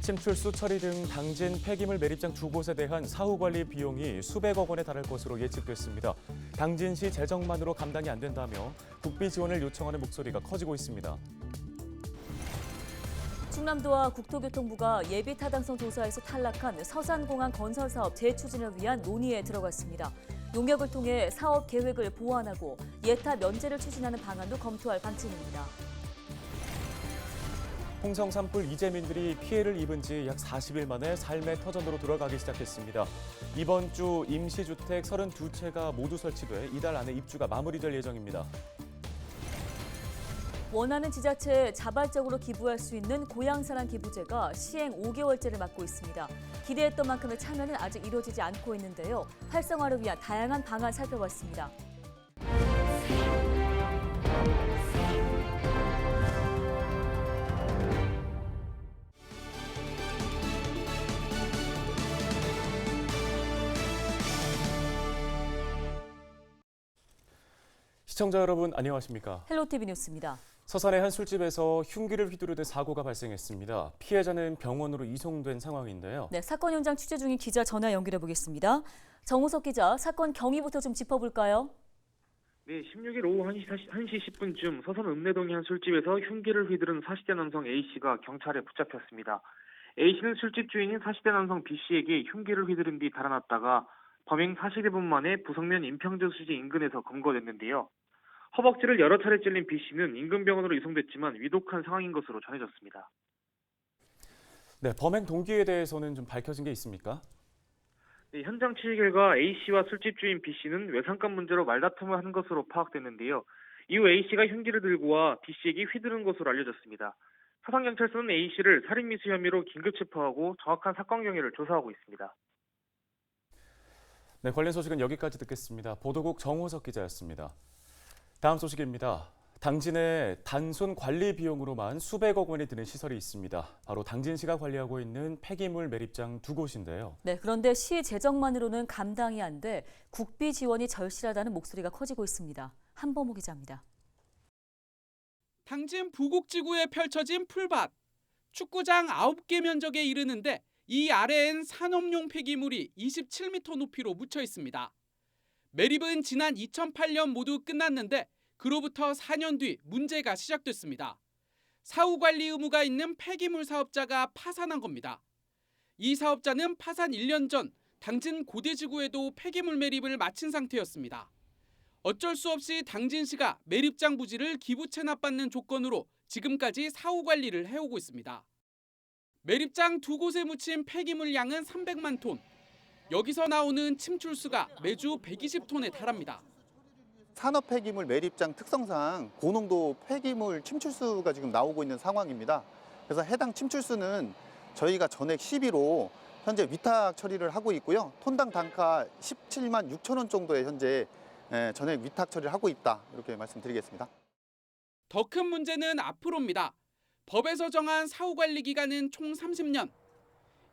침출수 처리 등 당진 폐기물 매립장 두 곳에 대한 사후 관리 비용이 수백억 원에 달할 것으로 예측됐습니다. 당진시 재정만으로 감당이 안 된다며 국비 지원을 요청하는 목소리가 커지고 있습니다. 충남도와 국토교통부가 예비 타당성 조사에서 탈락한 서산공항 건설 사업 재추진을 위한 논의에 들어갔습니다. 용역을 통해 사업 계획을 보완하고 예타 면제를 추진하는 방안도 검토할 방침입니다. 홍성 산불 이재민들이 피해를 입은 지 약 40일 만에 삶의 터전으로 돌아가기 시작했습니다. 이번 주 임시주택 32채가 모두 설치돼 이달 안에 입주가 마무리될 예정입니다. 원하는 지자체에 자발적으로 기부할 수 있는 고향사랑 기부제가 시행 5개월째를 맞고 있습니다. 기대했던 만큼의 참여는 아직 이루어지지 않고 있는데요. 활성화를 위한 다양한 방안 살펴봤습니다. 시청자 여러분 안녕하십니까? 헬로티비 뉴스입니다. 서산의 한 술집에서 흉기를 휘두르듯 사고가 발생했습니다. 피해자는 병원으로 이송된 상황인데요. 네, 사건 현장 취재 중인 기자 전화 연결해 보겠습니다. 정우석 기자, 사건 경위부터 좀 짚어볼까요? 네, 16일 오후 1시 10분쯤 서산 읍내동의 한 술집에서 흉기를 휘두른 40대 남성 A씨가 경찰에 붙잡혔습니다. A씨는 술집 주인인 40대 남성 B씨에게 흉기를 휘두른 뒤 달아났다가 범행 42분 만에 부석면 인평저 수지 인근에서 검거됐는데요. 허벅지를 여러 차례 찔린 B씨는 인근 병원으로 이송됐지만 위독한 상황인 것으로 전해졌습니다. 네, 범행 동기에 대해서는 좀 밝혀진 게 있습니까? 네, 현장 취재 결과 A씨와 술집 주인 B씨는 외상값 문제로 말다툼을 한 것으로 파악됐는데요. 이후 A씨가 흉기를 들고 와 B씨에게 휘두른 것으로 알려졌습니다. 서산경찰서는 A씨를 살인미수 혐의로 긴급 체포하고 정확한 사건 경위를 조사하고 있습니다. 네, 관련 소식은 여기까지 듣겠습니다. 보도국 정호석 기자였습니다. 다음 소식입니다. 당진에 단순 관리 비용으로만 수백억 원이 드는 시설이 있습니다. 바로 당진시가 관리하고 있는 폐기물 매립장 두 곳인데요. 네, 그런데 시 재정만으로는 감당이 안 돼 국비 지원이 절실하다는 목소리가 커지고 있습니다. 한범호 기자입니다. 당진 부곡지구에 펼쳐진 풀밭. 축구장 9개 면적에 이르는데 이 아래엔 산업용 폐기물이 27m 높이로 묻혀 있습니다. 매립은 지난 2008년 모두 끝났는데 그로부터 4년 뒤 문제가 시작됐습니다. 사후 관리 의무가 있는 폐기물 사업자가 파산한 겁니다. 이 사업자는 파산 1년 전 당진 고대지구에도 폐기물 매립을 마친 상태였습니다. 어쩔 수 없이 당진시가 매립장 부지를 기부 체납받는 조건으로 지금까지 사후 관리를 해오고 있습니다. 매립장 두 곳에 묻힌 폐기물 양은 300만 톤. 여기서 나오는 침출수가 매주 120톤에 달합니다. 산업 폐기물 매립장 특성상 고농도 폐기물 침출수가 지금 나오고 있는 상황입니다. 그래서 해당 침출수는 저희가 전액 시비로 현재 위탁 처리를 하고 있고요. 톤당 단가 17만 6천 원 정도에 현재 전액 위탁 처리를 하고 있다. 이렇게 말씀드리겠습니다. 더 큰 문제는 앞으로입니다. 법에서 정한 사후 관리 기간은 총 30년.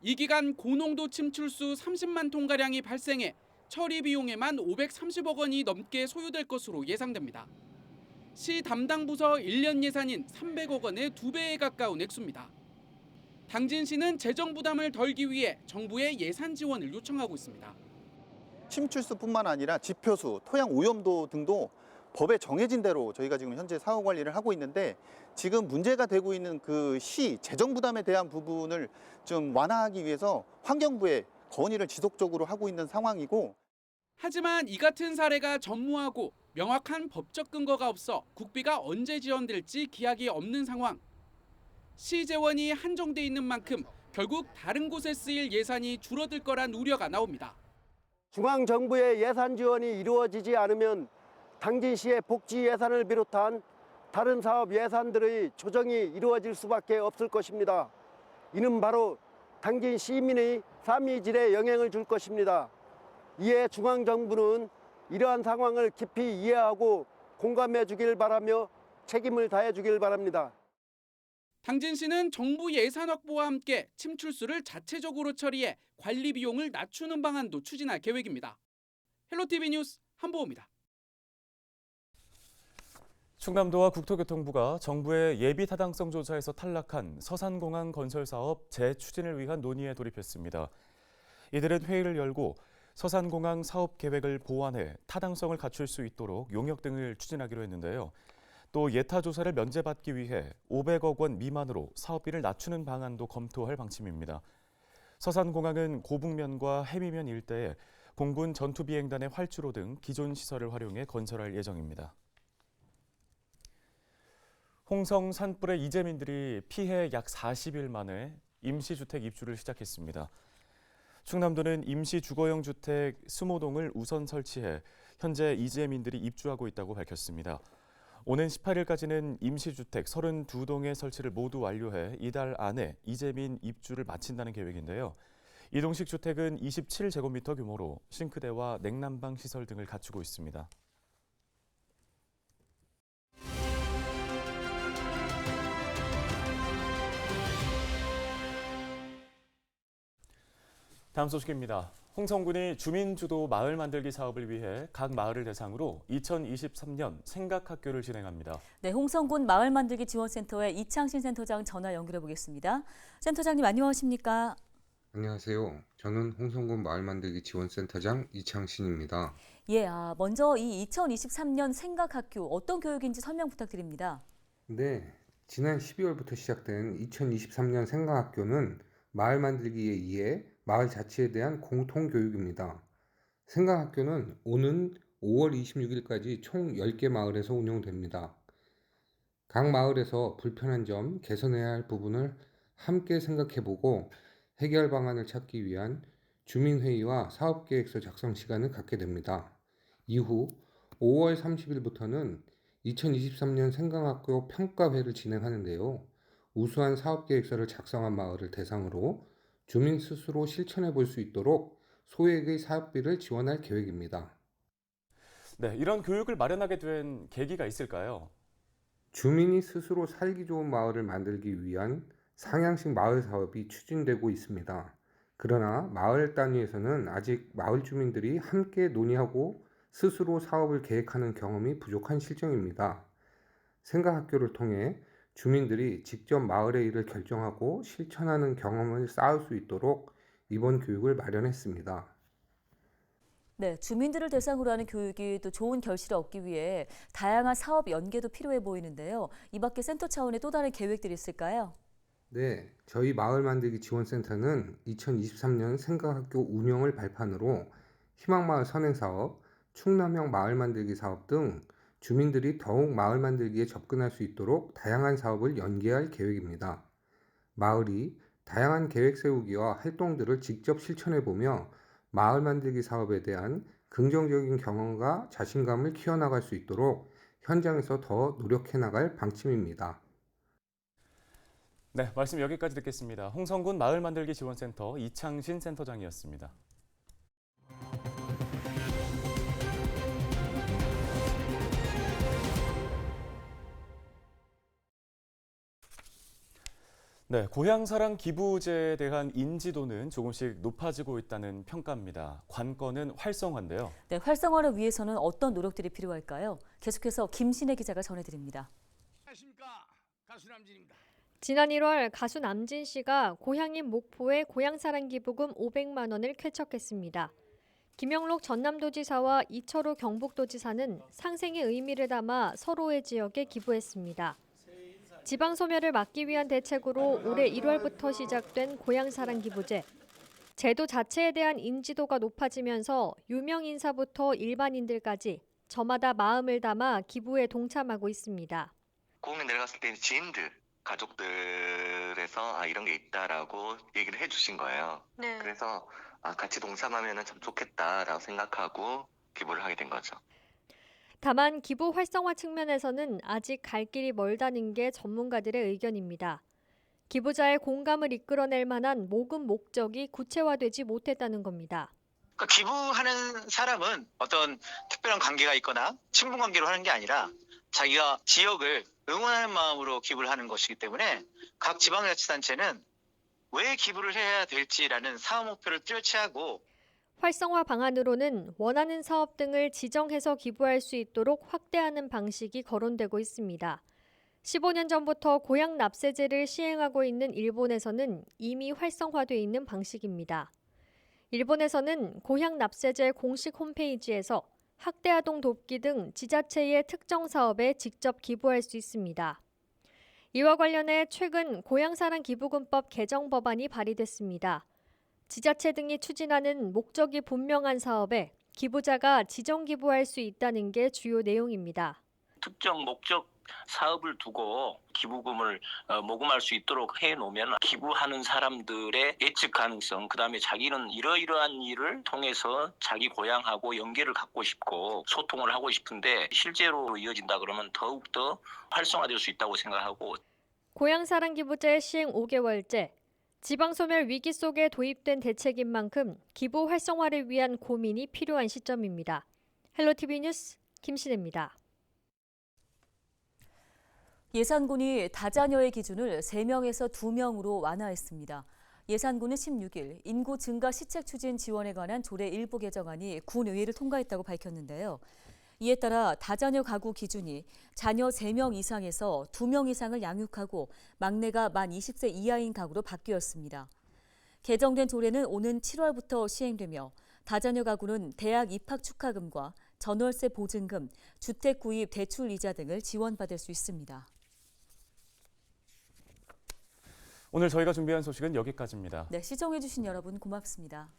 이 기간 고농도 침출수 30만 톤가량이 발생해 처리 비용에만 530억 원이 넘게 소요될 것으로 예상됩니다. 시 담당 부서 1년 예산인 300억 원의 2배에 가까운 액수입니다. 당진시는 재정 부담을 덜기 위해 정부의 예산 지원을 요청하고 있습니다. 침출수뿐만 아니라 지표수, 토양 오염도 등도 법에 정해진 대로 저희가 지금 현재 사후 관리를 하고 있는데 지금 문제가 되고 있는 그 시 재정 부담에 대한 부분을 좀 완화하기 위해서 환경부에 건의를 지속적으로 하고 있는 상황이고 하지만 이 같은 사례가 전무하고 명확한 법적 근거가 없어 국비가 언제 지원될지 기약이 없는 상황. 시 재원이 한정돼 있는 만큼 결국 다른 곳에 쓰일 예산이 줄어들 거란 우려가 나옵니다. 중앙정부의 예산 지원이 이루어지지 않으면 당진시의 복지 예산을 비롯한 다른 사업 예산들의 조정이 이루어질 수밖에 없을 것입니다. 이는 바로 당진 시민의 삶의 질에 영향을 줄 것입니다. 이에 중앙정부는 이러한 상황을 깊이 이해하고 공감해 주길 바라며 책임을 다해 주길 바랍니다. 당진시는 정부 예산 확보와 함께 침출수를 자체적으로 처리해 관리 비용을 낮추는 방안도 추진할 계획입니다. 헬로티비 뉴스 한보호입니다. 충남도와 국토교통부가 정부의 예비 타당성 조사에서 탈락한 서산공항 건설 사업 재추진을 위한 논의에 돌입했습니다. 이들은 회의를 열고 서산공항 사업 계획을 보완해 타당성을 갖출 수 있도록 용역 등을 추진하기로 했는데요. 또 예타 조사를 면제받기 위해 500억 원 미만으로 사업비를 낮추는 방안도 검토할 방침입니다. 서산공항은 고북면과 해미면 일대에 공군 전투비행단의 활주로 등 기존 시설을 활용해 건설할 예정입니다. 홍성 산불의 이재민들이 피해 약 40일 만에 임시주택 입주를 시작했습니다. 충남도는 임시주거용 주택 20동을 우선 설치해 현재 이재민들이 입주하고 있다고 밝혔습니다. 오는 18일까지는 임시주택 32동의 설치를 모두 완료해 이달 안에 이재민 입주를 마친다는 계획인데요. 이동식 주택은 27제곱미터 규모로 싱크대와 냉난방 시설 등을 갖추고 있습니다. 다음 소식입니다. 홍성군이 주민주도 마을 만들기 사업을 위해 각 마을을 대상으로 2023년 생각학교를 진행합니다. 네, 홍성군 마을 만들기 지원센터의 이창신 센터장 전화 연결해 보겠습니다. 센터장님 안녕하십니까? 안녕하세요. 저는 홍성군 마을만들기 지원센터장 이창신입니다. 예, 먼저 이 2023년 생각학교 어떤 교육인지 설명 부탁드립니다. 네, 지난 12월부터 시작된 2023년 생각학교는 마을 만들기에 의해 마을 자치에 대한 공통교육입니다. 생각학교는 오는 5월 26일까지 총 10개 마을에서 운영됩니다. 각 마을에서 불편한 점, 개선해야 할 부분을 함께 생각해보고 해결 방안을 찾기 위한 주민회의와 사업계획서 작성 시간을 갖게 됩니다. 이후 5월 30일부터는 2023년 생강학교 평가회를 진행하는데요. 우수한 사업계획서를 작성한 마을을 대상으로 주민 스스로 실천해 볼 수 있도록 소액의 사업비를 지원할 계획입니다. 네, 이런 교육을 마련하게 된 계기가 있을까요? 주민이 스스로 살기 좋은 마을을 만들기 위한 상향식 마을 사업이 추진되고 있습니다. 그러나 마을 단위에서는 아직 마을 주민들이 함께 논의하고 스스로 사업을 계획하는 경험이 부족한 실정입니다. 생각학교를 통해 주민들이 직접 마을의 일을 결정하고 실천하는 경험을 쌓을 수 있도록 이번 교육을 마련했습니다. 네, 주민들을 대상으로 하는 교육이 또 좋은 결실을 얻기 위해 다양한 사업 연계도 필요해 보이는데요. 이 밖에 센터 차원의 또 다른 계획들이 있을까요? 네, 저희 마을 만들기 지원센터는 2023년 생각학교 운영을 발판으로 희망마을 선행사업, 충남형 마을 만들기 사업 등 주민들이 더욱 마을 만들기에 접근할 수 있도록 다양한 사업을 연계할 계획입니다. 마을이 다양한 계획 세우기와 활동들을 직접 실천해보며 마을 만들기 사업에 대한 긍정적인 경험과 자신감을 키워나갈 수 있도록 현장에서 더 노력해 나갈 방침입니다. 네, 말씀 여기까지 듣겠습니다. 홍성군 마을 만들기 지원센터 이창신 센터장이었습니다. 네, 고향사랑 기부제에 대한 인지도는 조금씩 높아지고 있다는 평가입니다. 관건은 활성화인데요. 네, 활성화를 위해서는 어떤 노력들이 필요할까요? 계속해서 김신혜 기자가 전해드립니다. 안녕하십니까, 가수 남진입니다. 지난 1월 가수 남진 씨가 고향인 목포에 고향사랑 기부금 500만 원을 쾌척했습니다. 김영록 전남도지사와 이철우 경북도지사는 상생의 의미를 담아 서로의 지역에 기부했습니다. 지방 소멸을 막기 위한 대책으로 올해 1월부터 시작된 고향사랑 기부제. 제도 자체에 대한 인지도가 높아지면서 유명 인사부터 일반인들까지 저마다 마음을 담아 기부에 동참하고 있습니다. 공항에 내려갔을 때 지인들, 가족들에서 이런 게 있다라고 얘기를 해주신 거예요. 네. 그래서 같이 동참하면 참 좋겠다라고 생각하고 기부를 하게 된 거죠. 다만 기부 활성화 측면에서는 아직 갈 길이 멀다는 게 전문가들의 의견입니다. 기부자의 공감을 이끌어낼 만한 모금 목적이 구체화되지 못했다는 겁니다. 그러니까 기부하는 사람은 어떤 특별한 관계가 있거나 친분 관계로 하는 게 아니라 자기가 지역을 응원하는 마음으로 기부를 하는 것이기 때문에 각 지방자치단체는 왜 기부를 해야 될지라는 사업 목표를 뚜렷이 하고 활성화 방안으로는 원하는 사업 등을 지정해서 기부할 수 있도록 확대하는 방식이 거론되고 있습니다. 15년 전부터 고향 납세제를 시행하고 있는 일본에서는 이미 활성화돼 있는 방식입니다. 일본에서는 고향 납세제 공식 홈페이지에서 학대아동 돕기 등 지자체의 특정 사업에 직접 기부할 수 있습니다. 이와 관련해 최근 고향사랑 기부금법 개정 법안이 발의됐습니다. 지자체 등이 추진하는 목적이 분명한 사업에 기부자가 지정 기부할 수 있다는 게 주요 내용입니다. 특정 목적 사업을 두고 기부금을 모금할 수 있도록 해놓으면 기부하는 사람들의 예측 가능성, 그다음에 자기는 이러이러한 일을 통해서 자기 고향하고 연계를 갖고 싶고 소통을 하고 싶은데 실제로 이어진다 그러면 더욱더 활성화될 수 있다고 생각하고, 고향사랑 기부제 시행 5개월째, 지방소멸 위기 속에 도입된 대책인 만큼 기부 활성화를 위한 고민이 필요한 시점입니다. 헬로티비 뉴스 김신혜입니다. 예산군이 다자녀의 기준을 3명에서 2명으로 완화했습니다. 예산군은 16일 인구 증가 시책 추진 지원에 관한 조례 일부 개정안이 군의회를 통과했다고 밝혔는데요. 이에 따라 다자녀 가구 기준이 자녀 3명 이상에서 2명 이상을 양육하고 막내가 만 20세 이하인 가구로 바뀌었습니다. 개정된 조례는 오는 7월부터 시행되며 다자녀 가구는 대학 입학 축하금과 전월세 보증금, 주택 구입 대출 이자 등을 지원받을 수 있습니다. 오늘 저희가 준비한 소식은 여기까지입니다. 네, 시청해주신 여러분 고맙습니다.